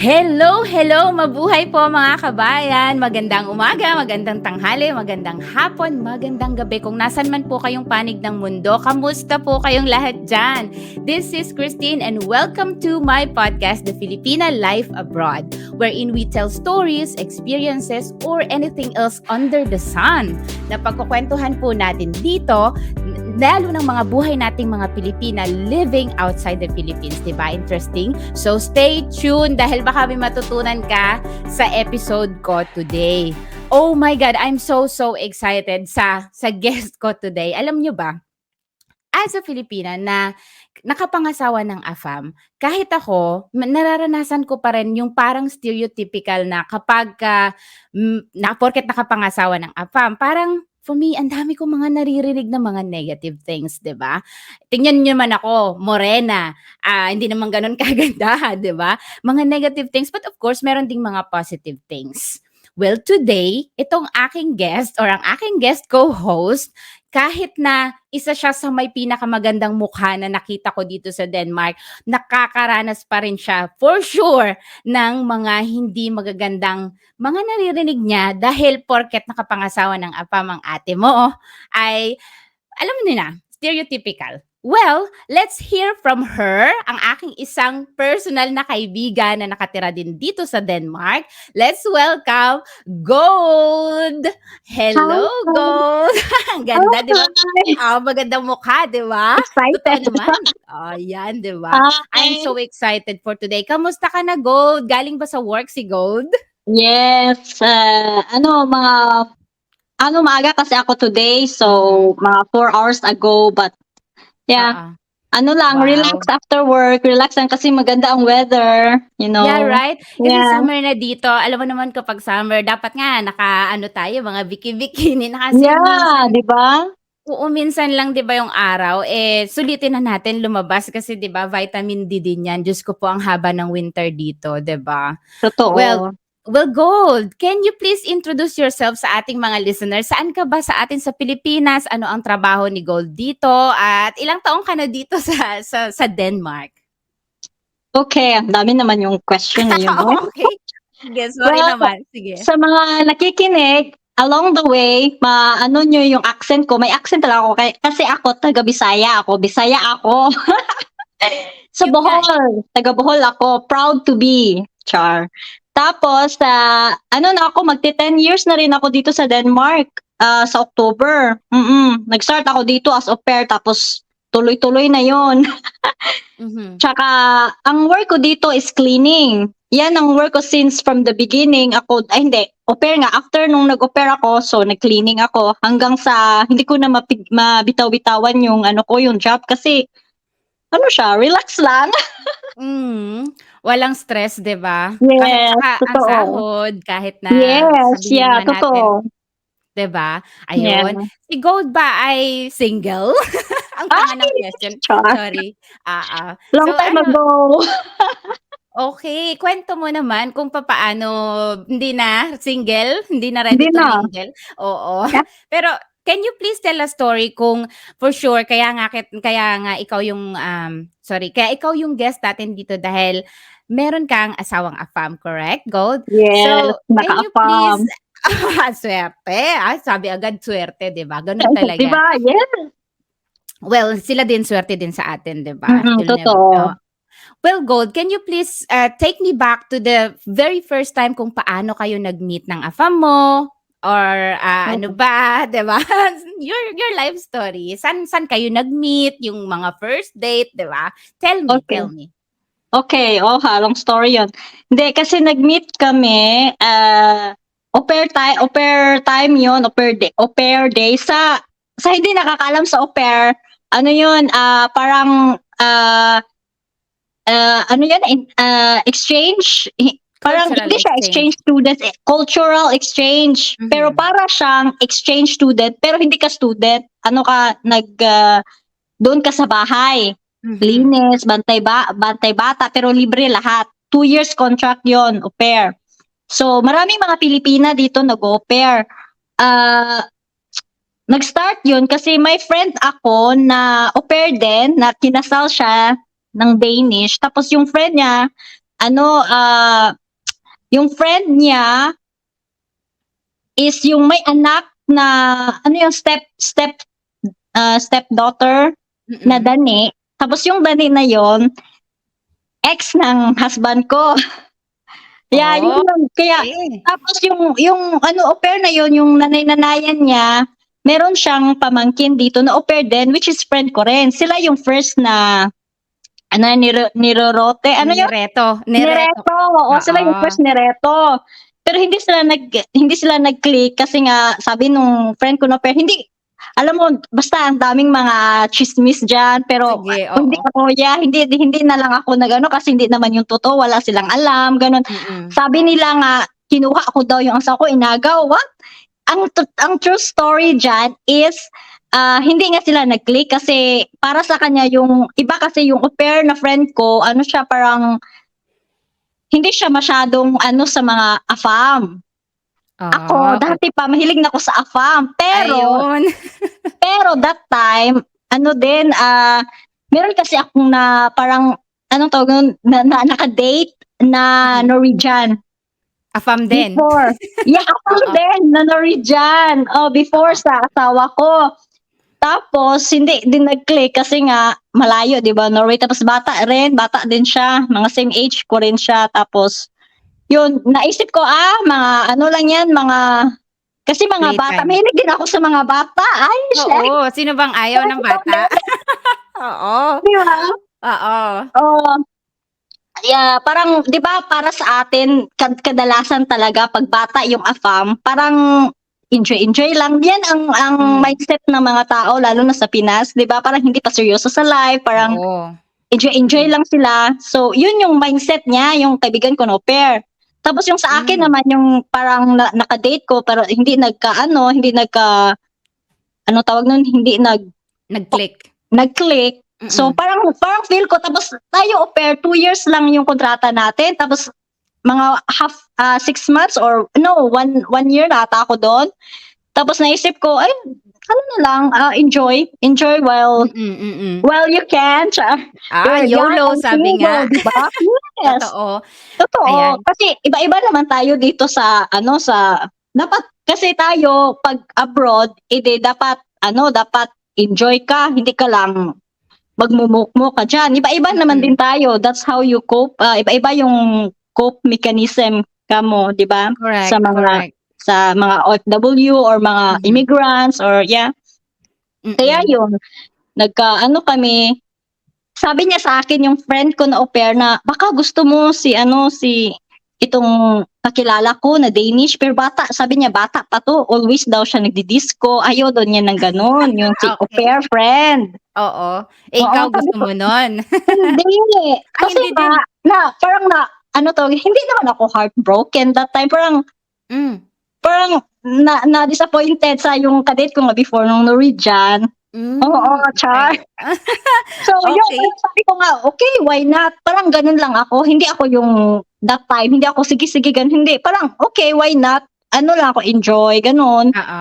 Hello, hello! Mabuhay po mga kabayan! Magandang umaga, magandang tanghali, magandang hapon, magandang gabi. Kung nasan man po kayong panig ng mundo, kamusta po kayong lahat dyan? This is Christine and welcome to my podcast, The Filipina Life Abroad, wherein we tell stories, experiences, or anything else under the sun na pagkukwentuhan po natin dito, lalo ng mga buhay nating mga Pilipina living outside the Philippines. Diba? Interesting? So stay tuned dahil baka may matutunan ka sa episode ko today. Oh my God, I'm so excited sa guest ko today. Alam nyo ba, as a Filipina na nakapangasawa ng AFAM, kahit ako, nararanasan ko pa rin yung parang stereotypical na kapag porket nakapangasawa ng AFAM, parang for me, ang dami kong mga naririnig na mga negative things, 'di ba? Tingnan niyo naman ako, morena, hindi naman gano'n kaganda, 'di ba? Mga negative things, but of course, meron ding mga positive things. Well, today, itong aking guest or ang aking guest co-host, kahit na isa siya sa may pinakamagandang mukha na nakita ko dito sa Denmark, nakakaranas pa rin siya for sure ng mga hindi magagandang mga naririnig niya dahil porket nakapangasawa ng apam ang ate mo ay alam mo na, stereotypical. Well, let's hear from her, ang aking isang personal na kaibigan na nakatira din dito sa Denmark. Let's welcome Gold! Hello, Hi. Gold! Ang ganda, di ba? Hi. Magandang mukha, di ba? Totoo Excited. naman. Yan, di ba? I'm Hi. so excited for today. Kamusta ka na, Gold? Galing ba sa work si Gold? Yes, maaga kasi ako today, so mga 4 hours ago, but yeah, Oo. relax Wow. after work, relax lang kasi maganda ang weather, Yeah, right? Kasi Yeah. summer na dito. Alam mo naman kapag summer, dapat nga tayo, mga bikini na kasi Yeah, minsan 'di ba? oo, minsan lang 'di ba yung araw, sulitin na natin lumabas kasi 'di ba vitamin D din 'yan. Diyos ko po ang haba ng winter dito, 'di ba? Well Totoo. Gold, can you please introduce yourself sa ating mga listeners? Saan ka ba sa atin sa Pilipinas? Ano ang trabaho ni Gold dito? At ilang taong ka na dito sa Denmark? Okay, ang dami naman yung question na yun 'no? Okay. Sige, sorry Well, naman. Sige. sa mga nakikinig, along the way, maano nyo yung accent ko. May accent talaga ako kasi ako taga Bisaya ako. Bisaya ako. Sa Yun nga, eh. Bohol, taga Bohol ako. Proud to be. Char. Tapos, na ako, magti 10 years na rin ako dito sa Denmark. Sa October. Nag-start ako dito as au pair, tapos tuloy-tuloy na yon. Mhm. Tsaka, ang work ko dito is cleaning. Yan ang work ko since from the beginning. Hindi, au pair nga. After nung nag-au pair ako, so nag-cleaning ako. Hanggang sa, hindi ko na mabitaw-bitawan yung yung job. Kasi, relax lang. Walang stress, 'di ba? Kahit Yes, saka ang totoo. sahod kahit na Yes, sabihin yeah, naman natin, totoo. 'di ba? Yeah. Ayun. Si Gold ba ay single? Ang tanga ng Ay, question, char. sorry. Long So time ano, ago. okay, kuwento mo naman kung papaano hindi na single, hindi na ready Hindi to na. mingle? Oo. Yeah. Pero can you please tell a story kung for sure kaya nga ikaw yung, kaya ikaw yung guest natin dito dahil meron kang asawang AFAM, correct, Gold? Yes, So, can you please naka-AFAM. swerte, sabi agad swerte, 'di ba? Gano'n 'Di talaga. ba? Yes. Well, sila din swerte din sa atin, 'di ba? You'll never Totoo. Well, Gold, can you please take me back to the very first time kung paano kayo nag-meet ng AFAM mo? Or ano Oo. ba, 'di ba? Your life story. San kayo nag-meet, yung mga first date, 'di ba? Tell me, Okay. tell me. Okay, long story 'yun. Hindi, kasi nag-meet kami, au pair time 'yun, au pair day sa hindi nakakaalam sa au pair, ano 'yun, parang, ano 'yun, exchange, parang Cultural hindi siya exchange. exchange student, cultural exchange. Pero Mhm. para siyang exchange student, pero hindi ka student, ano ka, doon ka sa bahay. Mhm. Linis, bantay bata, pero libre lahat. 2 years contract 'yon, au pair. So, maraming mga Pilipina dito nag-au pair. Ah, Nag-start 'yun kasi may friend ako na au pair din, na kinasal siya ng Danish. Tapos yung friend niya, ano, yung friend niya is yung may anak na, ano yung stepdaughter na Mm. dani. Tapos yung dani na yon ex ng husband ko. Yeah, yun Oh, yun. Kaya, okey. tapos yung ano, au pair na yun, yung nanay-nanayan niya, meron siyang pamangkin dito na au pair din, which is friend ko rin. Sila yung first na, ano, nirorote, ano yun? Nireto, Nireto, oo, sila yung oo. first nireto. Pero hindi sila nag-click kasi nga sabi nung friend ko na pair, hindi, alam mo, basta ang daming mga chismis diyan, pero Sige, hindi oo. ako, yeah, hindi na lang ako nagano kasi hindi naman yung totoo, wala silang alam, ganun. Mm. Sabi nila nga kinuha ko daw yung asawa ko, inagaw. What? Ang true story diyan is hindi nga sila nag-click kasi para sa kanya yung iba kasi yung au pair na friend ko, ano siya parang hindi siya masyadong ano sa mga AFAM. Ako, Ah, dati pa mahilig na ako sa AFAM. ayun. Pero that time, ano din, meron kasi akong na parang, anong tawag nun, naka-date na Mm. Norwegian. AFAM din? Before. Yeah, ako Oo. din, na Norwegian. Oh, before Oo. sa asawa ko. Tapos, hindi din nag-click kasi nga, malayo, di ba, Norway. Tapos bata din siya. Mga same age ko rin siya. Tapos, yun, naisip ko, mga ano lang yan, kasi mga bata, Playtime. mahilig din ako sa mga bata. Ay, shit. Oo, sino bang ayaw ng bata? Oo, Di ba? oo. Oo. Yeah, parang 'di ba para sa atin kadalasan talaga 'pag bata yung AFAM, parang enjoy lang. Yan ang Hmm, mindset ng mga tao lalo na sa Pinas, 'di ba? Parang hindi pa seryoso sa life, parang oo. enjoy Mm. lang sila. So, yun yung mindset niya, yung kaibigan ko na au pair. Tapos yung sa akin Hmm, naman yung parang naka-date ko pero hindi ano tawag nun, hindi nag-click. nag-click. So Mm. parang parang feel ko tapos tayo au pair 2 years lang yung kontrata natin tapos mga 6 months or no 1 year na ata ako dun. Tapos naisip ko ay ano na lang, enjoy Mm, mm. while you can. You're young YOLO and sabi single, nga. 'di ba? Yes, Totoo, totoo. ayan. Kasi iba-iba naman tayo dito sa ano, dapat kasi tayo 'pag abroad, dapat dapat enjoy ka, hindi ka lang magmumukmok ka diyan. Iba-iba naman din Mm. tayo. That's how you cope. Iba-iba yung cope mechanism kamo, 'di ba? Sa Correct, mga correct. OFW or mga Mhm, immigrants or yeah. Kaya mm. yun, nagkaano kami, sabi niya sa akin yung friend ko na au pair na baka gusto mo si itong kakilala ko na Danish pero bata, sabi niya bata pa 'to, always daw siya nagdi-disco, ayaw daw niya ng gano'n, yung si au Okey, pair friend. oo. Eh, Oo, ikaw sabi gusto ko mo nun? hindi, Ay, kasi hindi din? parang ano 'to, hindi naman ako heartbroken that time, Hmm, parang na-disappointed sa yung ka-date ko nga before nung Norwegian. Oo, char. okey. So yun, Okey. parang sabi ko nga, "Okey, why not?" Parang gano'n lang ako, hindi ako yung that time, hindi ako sige gano'n, hindi. Parang, "Okey, why not?" Ano lang ako, enjoy, gano'n. Oo.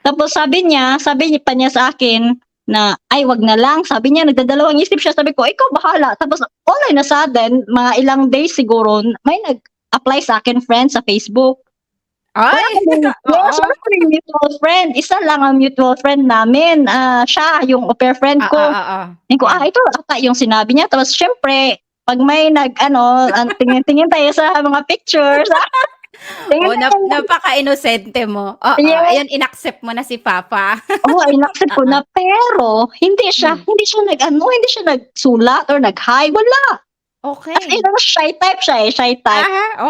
Tapos sabi niya pa niya sa akin na, "Ay, wag na lang." Sabi niya, nagdadalawang isip siya. Sabi ko, "Ikaw bahala." Tapos all in a sudden, mga ilang days siguro, may nag-apply sa'kin friend sa Facebook. Wala Ay, kaming yes, oo. wala kaming mutual friend. Isa lang ang mutual friend namin, siya yung au pair friend Oo, ko. oo. Sabi ko, Yeah. ito ata yung sinabi niya. Tapos siyempre 'pag may nag-ano, tingin-tingin tayo sa mga pictures, Oh, tingin-tingin. napaka-inosente mo. Oo, Yes. ayun inaccept mo na si papa. Oo, in-accept ko Oo. na, pero Hmm, hindi siya nag-ano, hindi siya nagsulat or nag-hi, wala. As in okey. ano, shy type.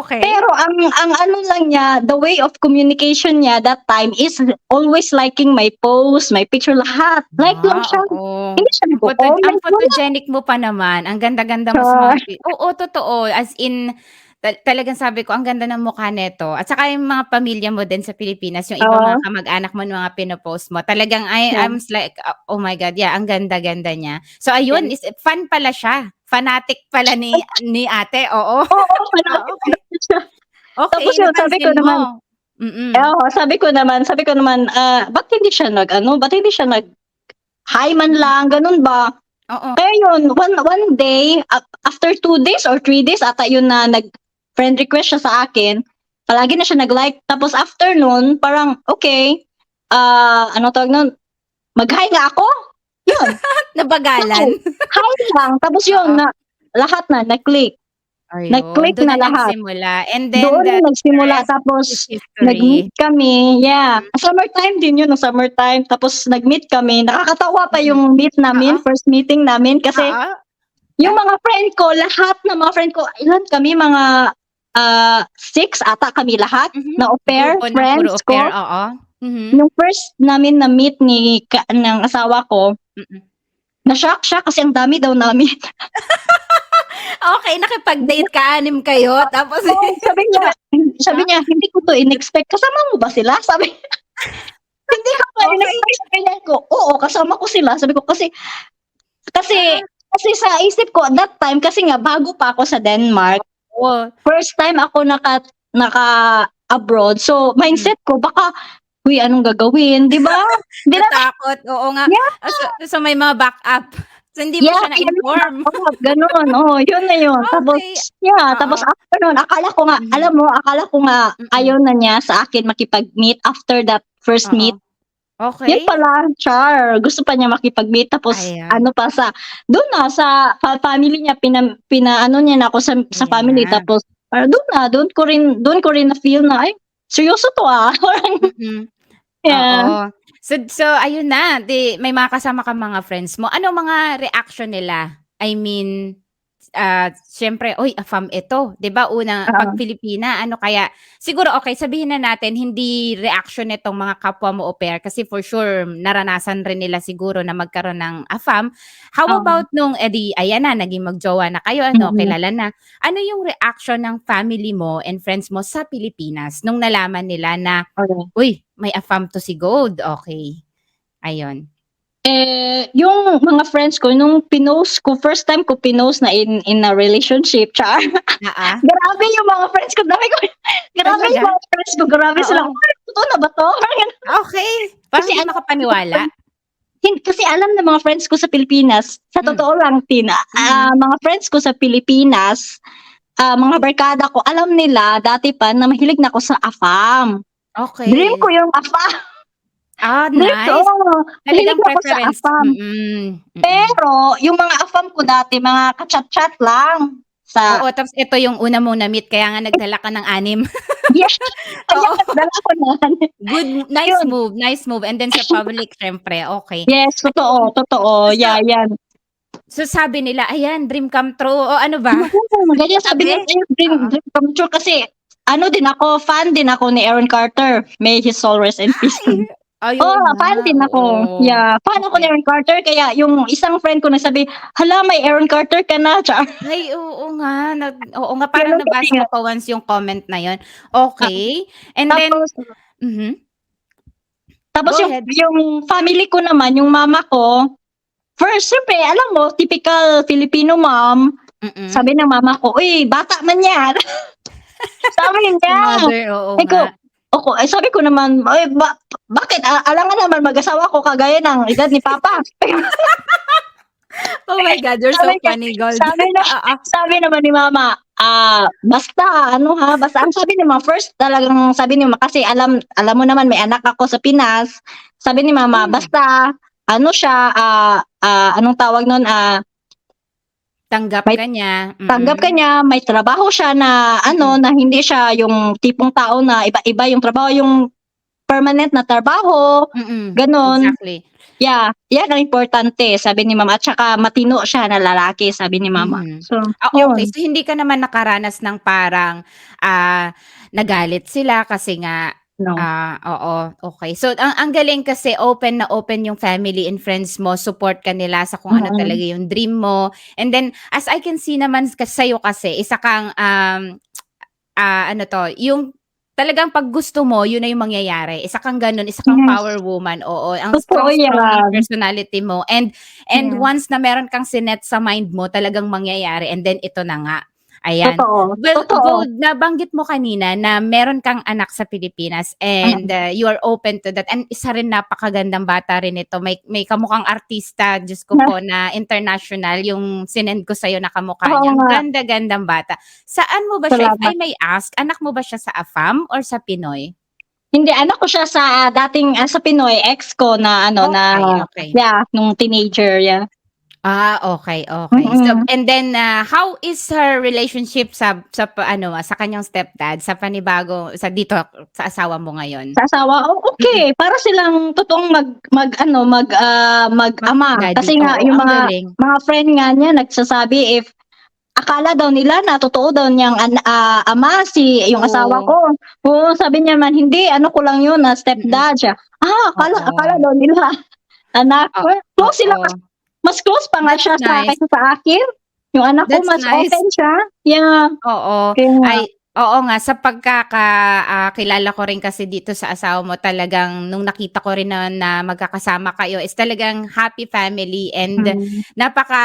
Okey. Pero ang ano lang niya, the way of communication niya that time is always liking my post, my picture, lahat. Like lang siya, Oo. hindi siya Ang nagko-comment, wala. photogenic mo pa naman, ang ganda-ganda mo sa Char. mga oo, totoo, as in talagang sabi ko ang ganda ng mukha nito at saka yung mga pamilya mo din sa Pilipinas, yung ibang Oo, mga kamag-anak mo na mga pino-post mo, talagang yeah, I'm like, oh my God, yeah, ang ganda-ganda niya. So ayun, yes. fan pala siya, fanatic pala ni ate, oo. Oo, Ah, malapit okey. siya. Tapos Okey, yun, sabi ko napansin naman mo. Mm. oo, sabi ko naman, ba't hindi siya nag-ano, ba't hindi siya nag-hi man lang, gano'n ba? Oo. Kaya yun, one day, after 2 days or 3 days ata yun na nag-friend request siya sa akin. Palagi na siya nag-like. Tapos after nun, parang, okay, ano tawag nun, mag-hi nga ako. Yun, hi. Nabagalan. Hi lang. Tapos Oo. yun, lahat na, nag-click. Ayun, Nag-click dun na na lahat. nagsimula and then Doon na the nagsimula. rest is Tapos, nag-meet history. kami. Yeah. Mm, Summertime din yun, no, summertime. Tapos, nag-meet kami. Nakakatawa pa mm. yung meet Oo, namin, first meeting namin. Kasi, oo, yung yeah. mga friend ko, lahat ng mga friend ko, ilan kami, mga 6 ata kami lahat Mhm. na au pair, Grupo na puro friends au pair, ko. oo. Mhm, Yung first namin na meet ng asawa ko, mm. na-shock siya kasi ang dami daw namin. Okey, nakipag-date ka, 6 kayo tapos Oo, sabi niya, "Hindi ko 'to in-expect, kasama mo ba sila?" Sabi niya. "Hindi ko pa okey. in-expect." Sabihan ko, "Oo, kasama ko sila." Sabi ko kasi Ah, kasi sa isip ko at that time kasi nga bago pa ako sa Denmark, oo. first time ako naka-abroad. So, Hmm. mindset ko baka, "Uy, anong gagawin?" 'Di ba? Hindi naman Natakot, oo nga. yeah, So may mga backup. So hindi mo yeah, siya kaya may na-inform. backup, gano'n. Oo, yun na yun. Tapos Okey, yeah, tapos oo. after nun Mhm, akala ko nga mm. ayaw na niya sa akin makipag-meet after that first Oo. meet. Yun Okey. pala, char, gusto pa niya makipag-meet tapos Ayan, ano pa dun na sa family niya pinaano niya na ako sa family ayan. tapos dun ko rin na-feel na, "Ay, seryoso 'to, parang Mm, yeah. oo. So ayun na, 'di may mga kasama kang mga friends mo. Anong mga reaction nila? I mean, siyempre, "Uy, AFAM ito." 'Di ba unang 'pag Oo, Pilipina ano kaya siguro okey sabihin na natin hindi reaksyon nitong mga kapwa mo au pair kasi for sure naranasan rin nila siguro na magkaroon ng AFAM. How oo, about nung, ayan na naging mag-jowa na kayo ano, mm, kilala na. Ano yung reaksyon ng family mo and friends mo sa Pilipinas nung nalaman nila na, okey. "Uy, may AFAM 'to si Gold." Okey, ayun. Yung mga friends ko nung first time ko pinost na in a relationship, char. Oo, Grabe yung mga friends ko, dami ko grabe yung talaga? mga friends ko, grabe sila, Oo. "Ay, totoo na ba 'to?" Parang gano'n. Okey, Kasi parang di makapaniwala. Kasi alam ng mga friends ko sa Pilipinas, sa Hmm, totoo lang mhm. mga friends ko sa Pilipinas, mga barkada ko, alam nila dati pa na mahilig na ako sa AFAM. Dream ko Okey. yung AFAM, dream ko, Nice. mahilig Talagang na ako sa preference AFAM. mm. Pero yung mga AFAM ko dati mga ka-chat-chat lang sa Oo, tapos ito yung una mong na-meet kaya nga nagdala ka ng 6. yes, kaya Oo, nagdala ko nun. nice Yun, move, nice move and then sa public siyempre, okey. yes, totoo, Ayun, totoo, so yeah, yan. so sabi nila, "Ayan, dream come true." O ano ba? Ganyan sabi Sabi? nila sa'yo, dream Oo. dream come true kasi fan din ako ni Aaron Carter, may his soul rest in peace. Ay, ay oo Fan nga, din ako, oo. yeah, fan ako ni Okey. Aaron Carter kaya yung isang friend ko nagsabi, "Hala, may Aaron Carter ka na." Char. Ay, oo nga parang Gano'n kasi nabasa nga, ko pa once yung comment na yun. ah, Okey, and then tapos mhm, tapos go yung ahead. yung family ko naman, yung mama ko, first siyempre alam mo typical Filipino mom, Mm. sabi ng mama ko, "Uy, bata man yan." Sabi Si niya. mother, oo Sabi nga. ko sabi ko naman, "Ay bakit alangan naman mag-asawa ko kagaya ng edad ni papa." Oh my God, you're Sabi so niya funny, Gold. sabi na Oo. sabi naman ni mama, basta ano basta ang sabi ni mama first talagang sabi ni mama kasi alam mo naman may anak ako sa Pinas, sabi ni mama Hmm, basta ano siya, anong tawag nun, tanggap may ka niya, tanggap ka niya, may trabaho siya na ano, mm, na hindi siya yung tipong tao na iba-iba yung trabaho, yung permanent na trabaho, gano'n. exactly. Yeah, 'yan ang importante sabi ni mama at saka matino siya na lalaki sabi ni mama. Mhm. So, Okey. 'yun, So, hindi ka naman nakaranas ng parang, nagalit sila kasi nga, no. oo, okey. So, ang galing kasi open na open yung family and friends mo, support ka nila sa kung ano talaga Mm, yung dream mo. And then, as I can see naman sa'yo kasi isa kang, ano 'to, yung talagang 'pag gusto mo, yun na yung mangyayari. Isa kang gano'n, isa kang yes, power woman, oo. Ang totoo strong ng 'yan. personality mo and Yes, once na meron kang sinet sa mind mo, talagang mangyayari and then ito na nga. Ayan. Totoo, Well, totoo. Gold, nabanggit mo kanina na meron kang anak sa Pilipinas and Mm. you are open to that. And isa rin napakagandang bata rin ito. May kamukhang artista, Diyos ko po, na international yung sinend ko sa'yo na kamukha Oo niya. Ang nga, ganda-gandang bata. Saan mo ba siya, if I salamat. may ask, anak mo ba siya sa AFAM or sa Pinoy? Hindi, anak ko siya sa dating sa Pinoy, ex ko na ano na Okay, okay. yeah, nung teenager, yeah. Okay, okay. So, Mm. and then, how is her relationship sa kanyang stepdad, sa panibago sa dito sa asawa mo ngayon? Sa asawa, Mm. okey, para silang totoong mag-ano, mag-ama. Mag-daddy, Kasi nga oo, yung ang galing. mga friend nga niya nagsasabi if akala daw nila na totoo daw niyang ama yung asawa Oo, ko. Oo, sabi niya man, "Hindi, ano ko lang yun, mm, stepdad." Siya, akala oo. daw nila anak O ko. Close sila oo. mas close pa nga That's siya nice, kaysa sa akin. Yung anak ko that's mas nice. open siya. Yeah, Oo, kaya nga. oo nga sa kilala ko rin kasi dito sa asawa mo talagang nung nakita ko rin na magkakasama kayo is talagang happy family and Hmm.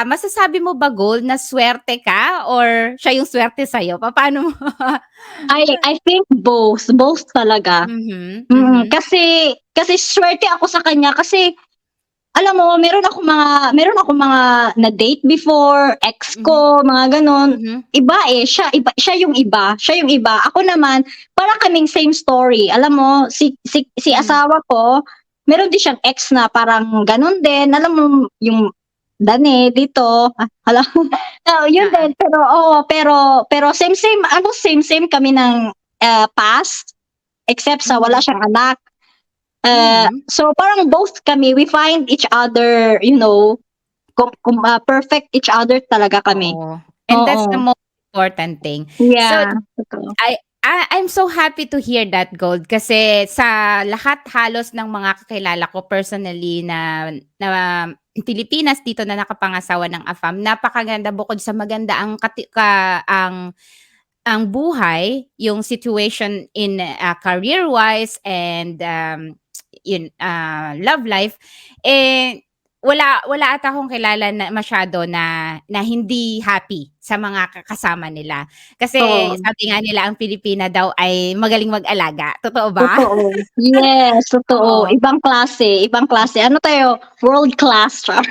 masasabi mo ba Gold na swerte ka or siya yung swerte sa'yo? Papaano mo? I think both talaga. Mhm, mhm, Kasi swerte ako sa kanya kasi alam mo meron akong mga na-date before, ex mhm, ko, mga gano'n. mhm, Iba, siya yung iba. Ako naman parang kaming same story. Alam mo si mhm, asawa ko, meron din siyang ex na parang gano'n din. Alam mo yung Dane dito, hala yun oo, din pero oo, pero same kami ng, past except sa wala mhm, siyang anak. mhm, So parang both kami we find each other, perfect each other talaga kami. oo. And that's the Oo, most important thing. So yeah, totoo. I'm so happy to hear that Gold kasi sa lahat halos ng mga kakilala ko personally na Pilipinas dito na nakapangasawa ng AFAM, napakaganda bukod sa maganda ang ang buhay, yung situation in, career-wise and, love life, eh, wala ata akong kilala na masyado na hindi happy sa mga kasama nila. Kasi Oo, sabi nga nila ang Pilipina daw ay magaling mag-alaga, totoo ba? totoo. Yes, totoo. Oo. Ibang klase. Ano tayo, world class, char.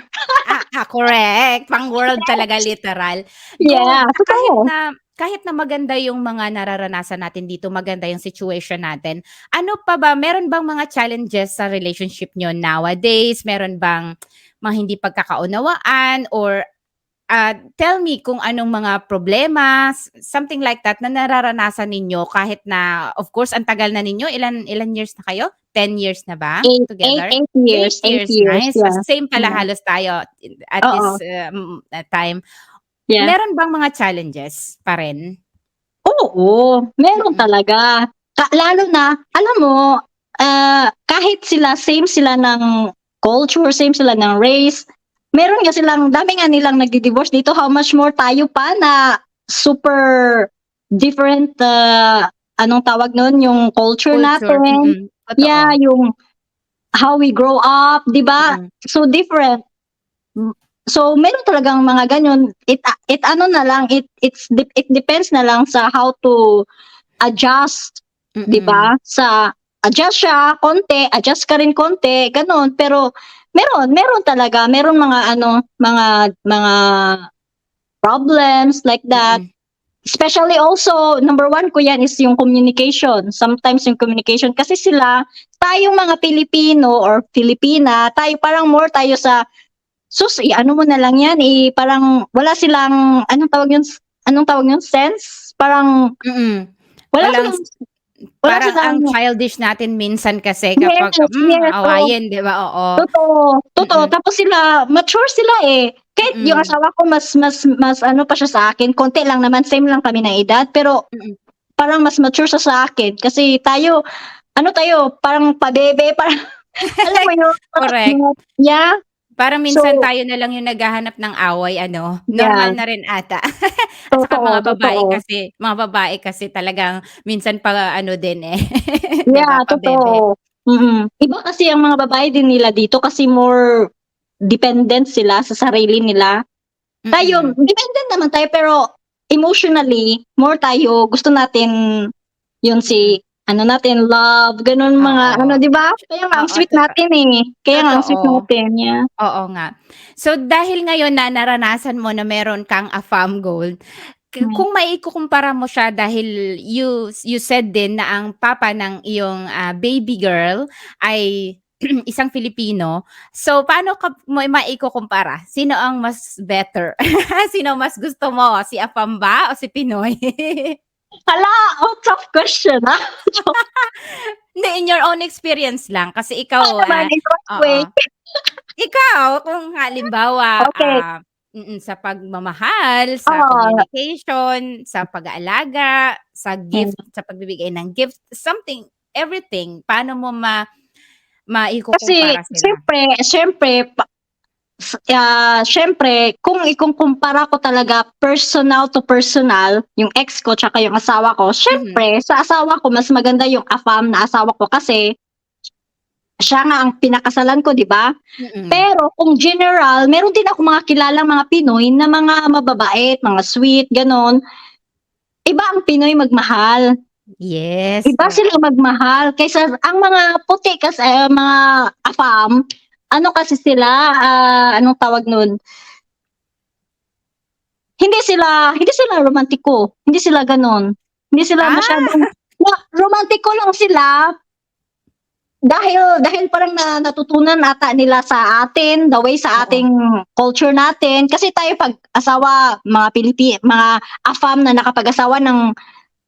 Correct. Pang-world talaga literal. Gold, Yeah, totoo. kahit na maganda yung mga nararanasan natin dito, maganda yung situation natin, ano pa ba, meron bang mga challenges sa relationship niyo nowadays? Meron bang mga hindi pagkakaunawaan or, tell me kung anong mga problema, something like that na nararanasan ninyo kahit na of course ang tagal na ninyo, ilan ilan years na kayo? 10 years na ba together? 8 8 years, years, nice. yeah. Same pala Yeah. halos tayo at Oo, this, time. yeah. Meron bang mga challenges pa rin? Oo, meron Mm, talaga. Lalo na alam mo, kahit same sila ng culture, same sila ng race, meron nga silang dami nga nilang nagdi-divorce dito, how much more tayo pa na super different, anong tawag nun, yung culture culture, natin. Yeah, totoo. yung how we grow up, 'di ba? Mm, So different. Hmm, so meron talagang mga gano'n, it ano na lang, it depends na lang sa how to adjust, 'di mm, ba? Adjust siya konti, adjust ka rin konti, gano'n. Pero meron talaga, meron mga ano, mga problems like that. mm. Especially also, number one ko yan is yung communication. Sometimes yung communication kasi tayong mga Pilipino or Filipina, tayo parang more tayo sa ano mo na lang yan, parang wala silang anong tawag yun, sense? Parang Mm. wala Walang silang wala parang ang silang childish natin minsan kasi yes, kapag, yes, oo, awayin 'di ba? Oo. totoo, totoo. Mm, Tapos mature sila, eh. Kahit yung mm, asawa ko mas ano pa siya sa akin, konti lang naman, same lang kami ng edad, pero mm. parang mas mature siya sa akin kasi tayo, parang pabebe, parang alam mo yun, Correct. yeah. Parang minsan So tayo na lang yung naghahanap ng away ano, normal yeah, na rin ata. At saka totoo, totoo. mga babae kasi talagang minsan pa ano din, eh, 'di ba, Yeah, pabebe. totoo. Iba kasi ang mga babae din nila dito kasi more dependent sila sa sarili nila. Tayo, Mm, dependent naman tayo pero emotionally, more tayo, gusto natin yun si, ano natin, love, ganun mga, Oo. ano, di ba? Kaya nga, ang Oo, sweet natin eh. Kaya nga, ang sweet totoo. natin, yeah. Oo nga. So, dahil ngayon na naranasan mo na meron kang AFAM Gold, Mm. kung maikukumpara mo siya dahil you said din na ang papa ng iyong, baby girl ay isang Filipino. So, paano mo maikukumpara? Sino ang mas better? Sino mas gusto mo, si AFAM ba o si Pinoy? Hala, oh, tough question, ha? Hindi, in your own experience lang kasi Oo ikaw, naman, in what oo. way? Ikaw kung halimbawa, Okay. sa pagmamahal, sa Oo. communication, sa pag-aalaga, sa Hmm. gift, sa pagbibigay ng gift, something, everything, paano mo Kasi maikukumpara sila? siyempre siyempre kung ikukumpara ko talaga personal to personal, yung ex ko tsaka yung asawa ko, Mhm, siyempre sa asawa ko mas maganda yung AFAM na asawa ko kasi siya nga ang pinakasalan ko, 'di ba? mm. Pero kung general, meron din akong mga kilalang mga Pinoy na mga mababait, mga sweet, gano'n. Iba ang Pinoy magmahal. Yes, Iba sila magmahal kaysa ang mga puti kasi mga AFAM, ano kasi sila, anong tawag nun, hindi sila romantiko, hindi sila gano'n. Hindi sila ah, masyadong romantiko lang sila dahil parang natutunan ata nila sa atin, the way sa oo. ating culture natin. Kasi tayo 'pag asawa, mga AFAM na nakapag-asawa ng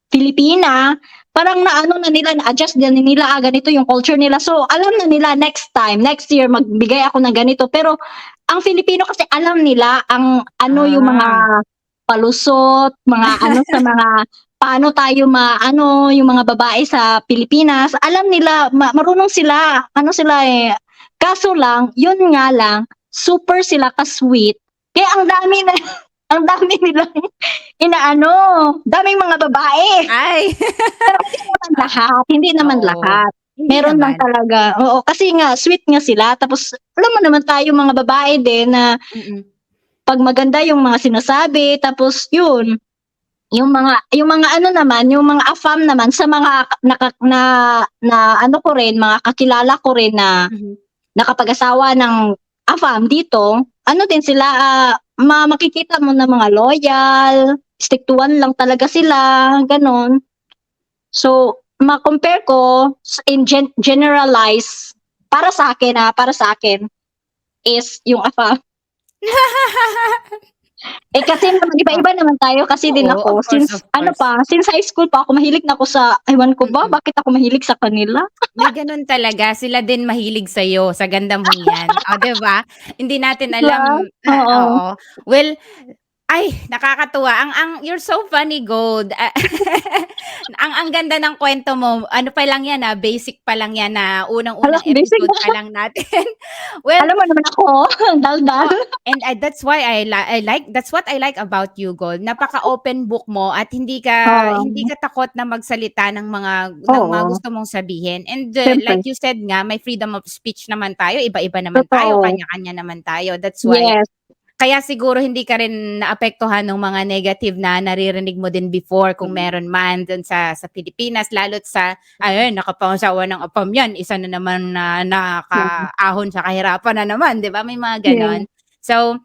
Pilipina, parang naano na nila, na-adjust na nila, ganito yung culture nila. So, alam na nila next time, next year magbigay ako ng ganito. Pero ang Filipino kasi alam nila ang ano yung mga Ah. palusot, mga ano sa mga paano tayo maano, yung mga babae sa Pilipinas, alam nila, marunong sila, ano sila eh. Kaso lang, yun nga lang, super sila ka-sweet. Kaya ang dami na, ang dami nilang inaano, daming mga babae. Ay, Pero hindi naman lahat, hindi naman oo. lahat. Hindi Meron lang naman, talaga, oo, kasi nga sweet nga sila tapos alam mo naman tayo mga babae din na mm. 'pag maganda yung mga sinasabi tapos yun, yung mga ano naman, yung mga AFAM naman sa mga na ano ko rin, mga kakilala ko rin na Mhm. nakapag-asawa ng AFAM dito, ano din sila, makikita mo na mga loyal, stick to one lang talaga sila, gano'n. So, ma-compare ko in generalize, para sa akin is yung AFAM. Eh, kasi naman Oh, iba-iba naman tayo kasi din oo, ako of since ano course. pa, since high school pa ako mahilig na ako sa ewan ko ba Mm. bakit ako mahilig sa kanila. May gano'n talaga, sila din mahilig sa'yo, sa ganda mong 'yan, oh, 'di ba? Hindi natin 'Di ba? alam, Oo. oo. Well, ay, nakakatuwa, ang you're so funny, Gold. Ang ganda ng kuwento mo, ano pa lang 'yan, basic pa lang 'yan, Hala, unang-unang basic episode na. pa lang natin. Well, Alam mo naman ako, daldal. and that's why I like that's what I like about you, Gold. Napaka-open book mo at hindi Oo, ka takot na magsalita ng mga oo, gusto mong sabihin. And, siyempre, like you said nga, may freedom of speech naman tayo, iba-iba naman tayo, totoo. kanya-kanya naman tayo. That's why Yes, kaya siguro hindi ka rin naapektuhan nung mga negative na naririnig mo din before kung meron man dun sa Pilipinas lalo't sa, ayun, nakapangasawa ng apam yan, isa na naman na mm, nakakaahon sa kahirapan na naman, 'di ba, may mga yes. gano'n. So,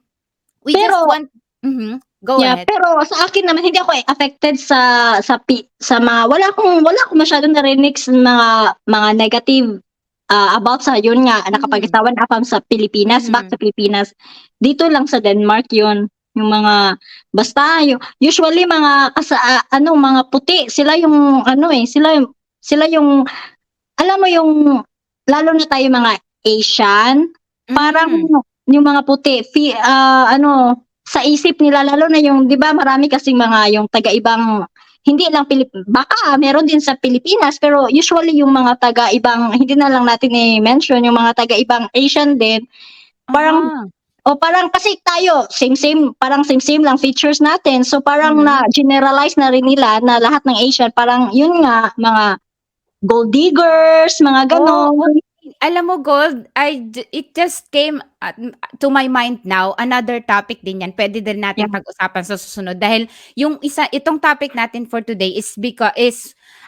we just Pero want go yeah, ahead. pero sa akin naman hindi ako, affected sa mga wala akong masyadong narinig sa mga negative, about sa yun nga Mhm, nakapag-asawa na ako sa Pilipinas, back mhm, sa Pilipinas. Dito lang sa Denmark yun, yung mga basta yung usually mga ano mga puti sila yung ano, eh, sila yung alam mo yung lalo na tayo mga Asian, parang hmm, yung mga puti ano, sa isip nila lalo na yung 'di ba marami kasing mga yung taga-ibang hindi lang baka meron din sa Pilipinas pero usually yung mga taga-ibang hindi na lang natin i-mention yung mga taga-ibang Asian din, parang aha, parang kasi tayo same-same parang same-same lang features natin so parang mhm. na-generalize na rin nila na lahat ng Asian parang yun nga mga gold diggers, mga Oo, gano'n. Alam mo, Gold, it just came to my mind now. Another topic din yan. Pwede din natin Yeah. pag-usapan sa susunod. Dahil itong topic natin for today is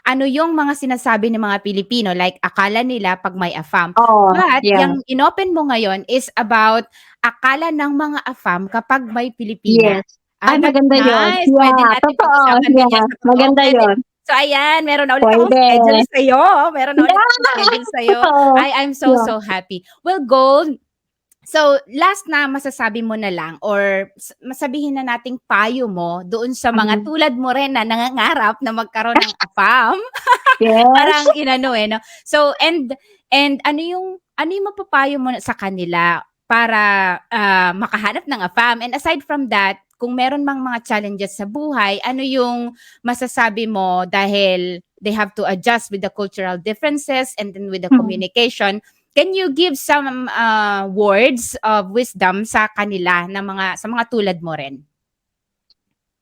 ano yung mga sinasabi ng mga Pilipino. Like, akala nila pag may AFAM. Oh, But, yeah. yung inopen mo ngayon is about akala ng mga AFAM kapag may Pilipina. Yes. Ay, That's maganda yun. nice. Pwede Yeah, natin totoo. pag-usapan din yan Yeah, sa totoo. maganda Pwede. yun. So, ayan, meron na ulit akong Pwede. schedule sa'yo. Meron na ulit akong Yeah. schedule sa'yo. Totoo. I'm so, Yeah. so happy. Well, Gold, so last na masasabi mo na lang or masabihin na nating payo mo doon sa mga tulad mo rin na nangangarap na magkaroon ng AFAM. Yes. Parang inano no. So and ano yung mapapayo mo sa kanila para makahanap ng AFAM? And aside from that, kung meron mang mga challenges sa buhay, ano yung masasabi mo dahil they have to adjust with the cultural differences and then with the communication? Can you give some words of wisdom sa kanila sa mga tulad mo rin?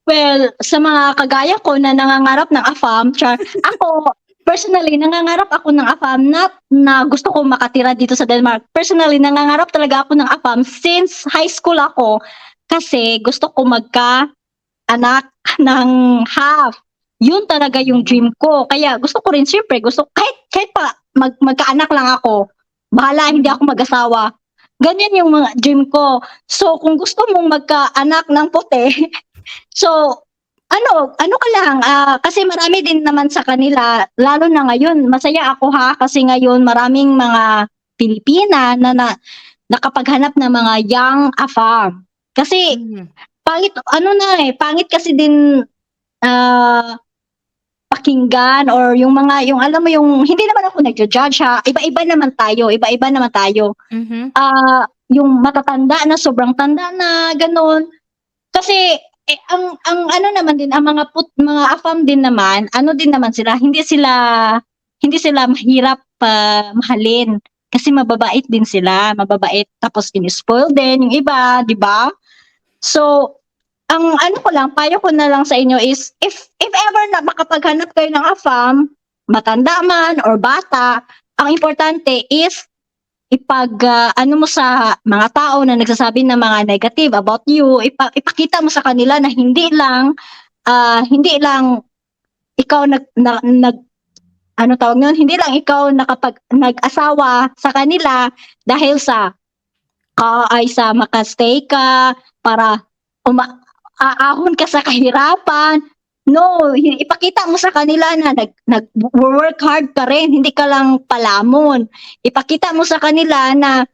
Well, sa mga kagaya ko na nangangarap ng AFAM, ako, personally, nangangarap ako ng AFAM, not na gusto ko makatira dito sa Denmark. Personally, nangangarap talaga ako ng AFAM since high school ako kasi gusto ko magka-anak ng half. Yun talaga yung dream ko. Kaya gusto ko rin, siyempre, kahit pa magkaanak lang ako, bahala, hindi ako mag-asawa. Ganyan yung mga dream ko. So, kung gusto mong magkaanak ng puti, so, ano ka lang, kasi marami din naman sa kanila, lalo na ngayon, masaya ako kasi ngayon maraming mga Pilipina na nakapaghanap ng mga young AFAM. Kasi, pangit kasi din pakinggan or yung alam mo yung, hindi naman ako nagja-judge ha, iba-iba naman tayo. Yung matatanda na, sobrang tanda na, ganun. Kasi, ang ano naman din, ang mga AFAM din naman, ano din naman sila, hindi sila mahirap mahalin. Kasi mababait din sila, tapos in-spoil din yung iba, di ba? So, ang payo ko na lang sa inyo is, if ever na makapaghanap kayo ng AFAM, matanda man or bata, ang importante is, mo sa mga tao na nagsasabi ng mga negative about you, ipakita mo sa kanila na hindi lang ikaw hindi lang ikaw nag-asawa sa kanila dahil sa makastay ka para aahon ka sa kahirapan. No, ipakita mo sa kanila na nag-work hard ka rin, hindi ka lang palamon. Ipakita mo sa kanila na,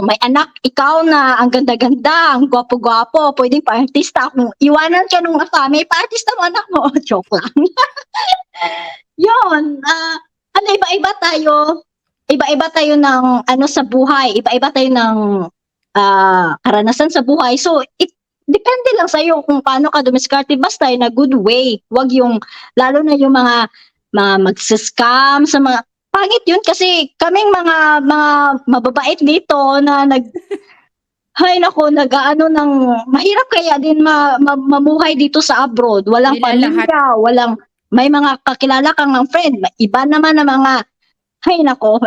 may anak ikaw na ang ganda-ganda, ang gwapo-gwapo, pwedeng pa-artista. Kung iwanan ka nung AFAM, may pa-artista mo anak mo. Joke lang. Yun, iba-iba tayo ng sa buhay, iba-iba tayo ng karanasan sa buhay. So, depende lang sa'yo kung paano ka dumiskarte, basta in a good way. Wag yung, lalo na yung mga magsiscam sa mga, pangit yun kasi kaming mga mababait dito na mahirap kaya din mamuhay dito sa abroad. Walang pamilya, may mga kakilala kang ng friend, iba naman na mga,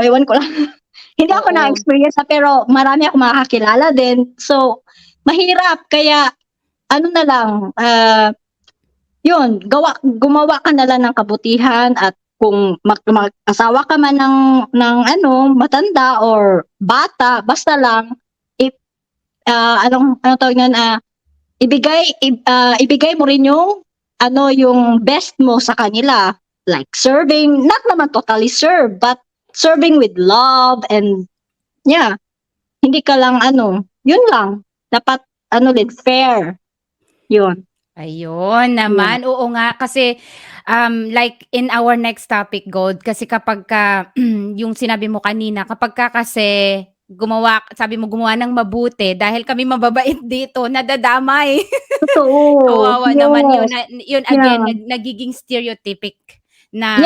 ewan ko lang. Hindi ako na-experience pero marami akong makakilala din. So, mahirap, kaya na lang, yun, gumawa ka na lang ng kabutihan at kung mag-asawa ka man ng matanda or bata, basta lang, ibigay mo rin yung best mo sa kanila. Like serving, not naman totally serve, but serving with love and, yeah, hindi ka lang yun lang. Dapat fair. Yun. Ayun naman. Oo nga kasi like in our next topic, Gold, kasi kapag yung sinabi mo kanina, kapag kasi gumawa ng mabuti dahil kami mababait dito, nadadamay. Totoo. Kawawa naman yun again, nagiging stereotypic na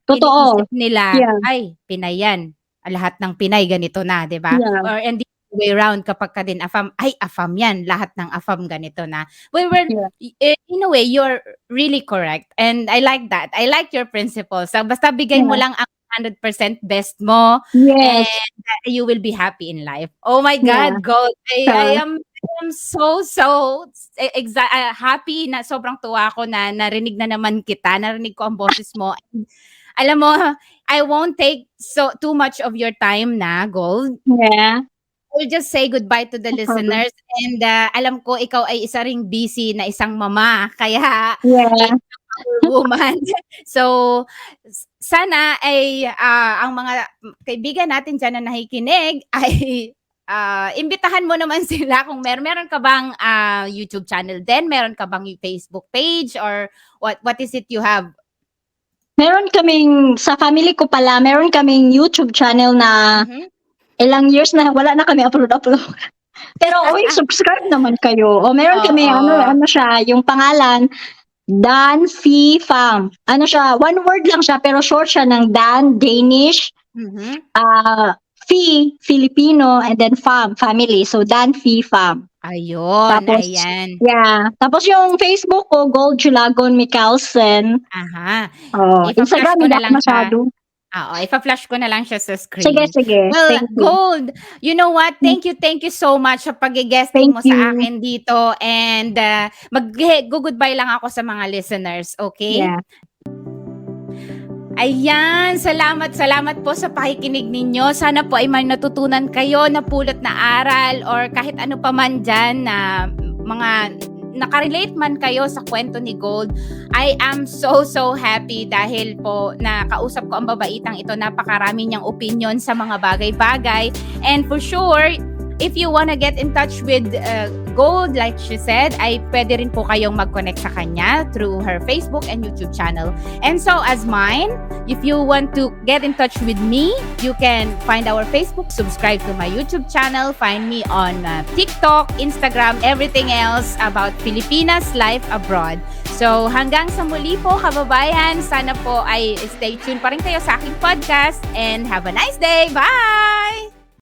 iniisip nila, ay, Pinay yan. Lahat ng Pinay ganito na, 'di ba? Yeah. Or and way round kapag ka din AFAM, ay AFAM yan, lahat ng AFAM ganito na. In a way, you're really correct and I like that. I like your principles. So, basta bigay mo lang ang 100% best mo, Yes. and you will be happy in life. Oh my Yeah. God, Gold, So, I am happy na sobrang tuwa ako na narinig na naman kita, narinig ko ang boses mo. Alam mo, I won't take too much of your time na, Gold. yeah. We'll just say goodbye to the No problem. listeners, and alam ko ikaw ay isa ring busy na isang mama, kaya Yeah. power woman. So, sana ay ang mga kaibigan natin diyan na nakikinig ay imbitahan mo naman sila kung meron ka bang YouTube channel din, meron ka bang Facebook page, or what is it you have? Meron kaming, sa family ko pala, meron kaming YouTube channel na Mhm. ilang years na wala na kami upload. Pero uy, subscribe naman kayo. O meron kami, Oo. ano siya, yung pangalan, Dan Fee Fam. Ano siya, one word lang siya, pero short siya ng Dan, Danish, Mhm. Fee, Filipino, and then Fam, family. So, Dan Fee Fam. Ayun, Tapos, ayan. yeah. Tapos yung Facebook ko, Gold Julagon Michelson. Aha. Instagram, Ipa-flash ko hindi na ako lang siya. masyado. Oo, ipa-flash ko na lang siya sa Sige, screen. sige. Well, Thank you. Gold, you know what? Thank you so much sa pag-guesting Thank mo sa you. akin dito, and mag-goodbye lang ako sa mga listeners, okay? Yeah. Ayan, salamat po sa pakikinig ninyo. Sana po ay may natutunan kayo, napulot na aral, or kahit ano pa man dyan na mga nakarelate man kayo sa kwento ni Gold. I am so happy dahil po nakausap ko ang babaitang ito. Napakarami niyang opinion sa mga bagay-bagay. And for sure, if you wanna get in touch with Gold, like she said, ay pwede rin po kayong mag-connect sa kanya through her Facebook and YouTube channel. And so as mine, if you want to get in touch with me, you can find our Facebook, subscribe to my YouTube channel, find me on TikTok, Instagram, everything else about Filipinas life abroad. So hanggang sa muli po, kababayan, sana po ay stay tuned pa rin kayo sa aking podcast, and have a nice day. Bye!